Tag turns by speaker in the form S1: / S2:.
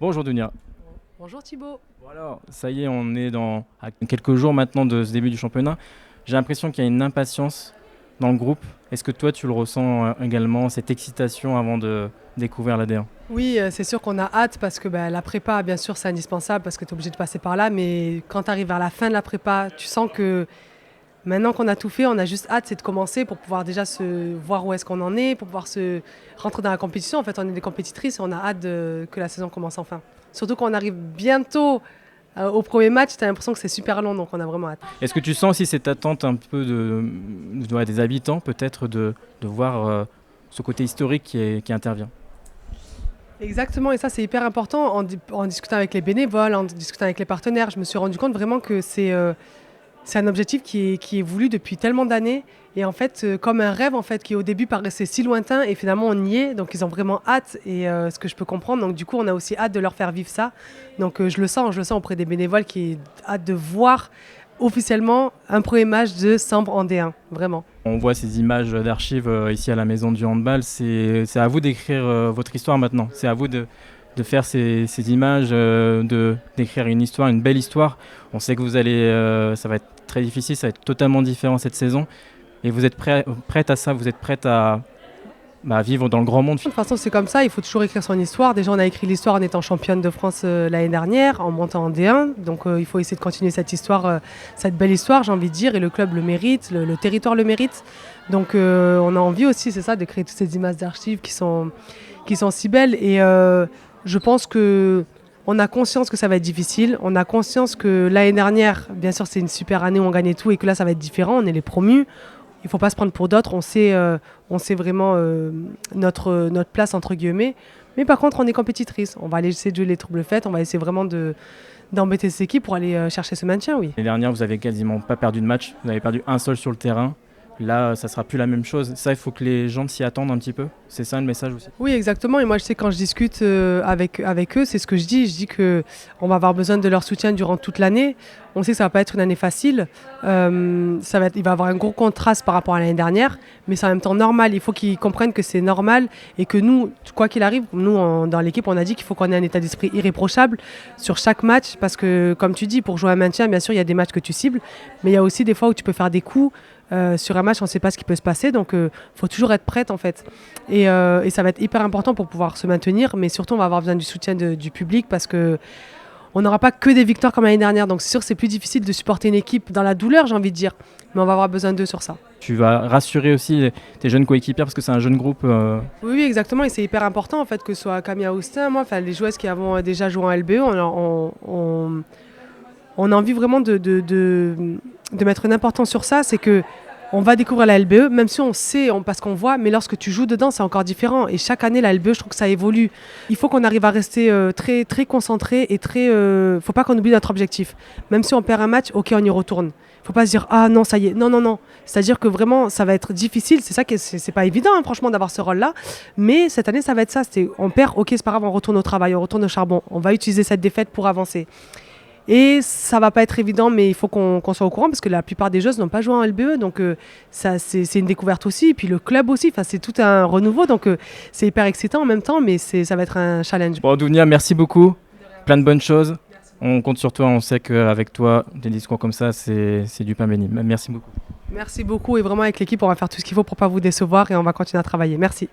S1: Bonjour Dunia.
S2: Bonjour Thibaut.
S1: Voilà, ça y est, on est à quelques jours maintenant de ce début du championnat. J'ai l'impression qu'il y a une impatience dans le groupe. Est-ce que toi tu le ressens également, cette excitation avant de découvrir la D1?
S2: Oui, c'est sûr qu'on a hâte parce que la prépa, bien sûr, c'est indispensable parce que tu es obligé de passer par là. Mais quand tu arrives vers la fin de la prépa, tu sens que maintenant qu'on a tout fait, on a juste hâte, c'est de commencer pour pouvoir déjà se voir où est-ce qu'on en est, pour pouvoir se rentrer dans la compétition. En fait, on est des compétitrices et on a hâte que la saison commence enfin. Surtout qu'on arrive bientôt au premier match, tu as l'impression que c'est super long, donc on a vraiment hâte.
S1: Est-ce que tu sens aussi cette attente un peu ouais, des habitants peut-être de voir ce côté historique qui intervient?
S2: Exactement, et ça c'est hyper important en discutant avec les bénévoles, en discutant avec les partenaires. Je me suis rendu compte vraiment que c'est un objectif qui est voulu depuis tellement d'années et en fait comme un rêve en fait qui au début paraissait si lointain et finalement on y est, donc ils ont vraiment hâte et ce que je peux comprendre, donc du coup on a aussi hâte de leur faire vivre ça, donc je le sens auprès des bénévoles qui ont hâte de voir officiellement un premier match de Sambre en D1, vraiment.
S1: On voit ces images d'archives ici à la Maison du Handball. C'est à vous d'écrire votre histoire maintenant. C'est à vous de faire ces images, d'écrire une histoire, une belle histoire. On sait que ça va être très difficile, ça va être totalement différent cette saison. Et vous êtes prête à ça, vous êtes prête à vivre dans le grand monde.
S2: De toute façon, c'est comme ça, il faut toujours écrire son histoire. Déjà, on a écrit l'histoire en étant championne de France l'année dernière, en montant en D1. Donc, il faut essayer de continuer cette histoire, cette belle histoire, j'ai envie de dire. Et le club le mérite, le territoire le mérite. Donc, on a envie aussi, c'est ça, de créer toutes ces images d'archives qui sont si belles. Et je pense que on a conscience que ça va être difficile. On a conscience que l'année dernière, bien sûr, c'est une super année où on gagnait tout et que là, ça va être différent. On est les promus. Il ne faut pas se prendre pour d'autres. On sait vraiment notre place, entre guillemets. Mais par contre, on est compétitrice. On va aller essayer de jouer les troubles faites. On va essayer vraiment d'embêter cette équipe pour aller chercher ce maintien, oui.
S1: L'année dernière, vous avez quasiment pas perdu de match. Vous avez perdu un seul sur le terrain. Là, ça sera plus la même chose. Ça, il faut que les gens s'y attendent un petit peu. C'est ça le message aussi.
S2: Oui, exactement. Et moi, je sais quand je discute avec eux, c'est ce que je dis. Je dis qu'on va avoir besoin de leur soutien durant toute l'année. On sait que ça va pas être une année facile. Il va y avoir un gros contraste par rapport à l'année dernière, mais c'est en même temps normal. Il faut qu'ils comprennent que c'est normal et que nous, quoi qu'il arrive, nous, dans l'équipe, on a dit qu'il faut qu'on ait un état d'esprit irréprochable sur chaque match parce que, comme tu dis, pour jouer un maintien, bien sûr, il y a des matchs que tu cibles, mais il y a aussi des fois où tu peux faire des coups. Sur un match, on ne sait pas ce qui peut se passer, donc il faut toujours être prête en fait. Et ça va être hyper important pour pouvoir se maintenir, mais surtout on va avoir besoin du soutien du public parce que on n'aura pas que des victoires comme l'année dernière, donc c'est sûr que c'est plus difficile de supporter une équipe dans la douleur, j'ai envie de dire, mais on va avoir besoin d'eux sur ça.
S1: Tu vas rassurer aussi tes jeunes coéquipiers parce que c'est un jeune groupe.
S2: Oui, oui, exactement, et c'est hyper important en fait que ce soit Camille Austin, moi, les joueuses qui avons déjà joué en LBE, on a envie vraiment de mettre une importance sur ça, c'est que on va découvrir la LBE, même si on sait, parce qu'on voit, mais lorsque tu joues dedans, c'est encore différent. Et chaque année, la LBE, je trouve que ça évolue. Il faut qu'on arrive à rester très, très concentré et très. Faut pas qu'on oublie notre objectif. Même si on perd un match, ok, on y retourne. Faut pas se dire ah non, ça y est. Non, non, non. C'est-à-dire que vraiment, ça va être difficile. C'est ça que c'est pas évident, hein, franchement, d'avoir ce rôle-là. Mais cette année, ça va être ça. On perd, ok, c'est pas grave, on retourne au travail, on retourne au charbon. On va utiliser cette défaite pour avancer. Et ça va pas être évident, mais il faut qu'on soit au courant parce que la plupart des joueuses n'ont pas joué en LBE, donc ça c'est une découverte aussi. Et puis le club aussi, c'est tout un renouveau, donc c'est hyper excitant en même temps, mais ça va être un challenge.
S1: Bon, Dounia, merci beaucoup. Plein de bonnes choses. On compte sur toi. On sait qu'avec toi, des discours comme ça, c'est du pain béni. Merci beaucoup.
S2: Merci beaucoup et vraiment avec l'équipe, on va faire tout ce qu'il faut pour pas vous décevoir et on va continuer à travailler. Merci.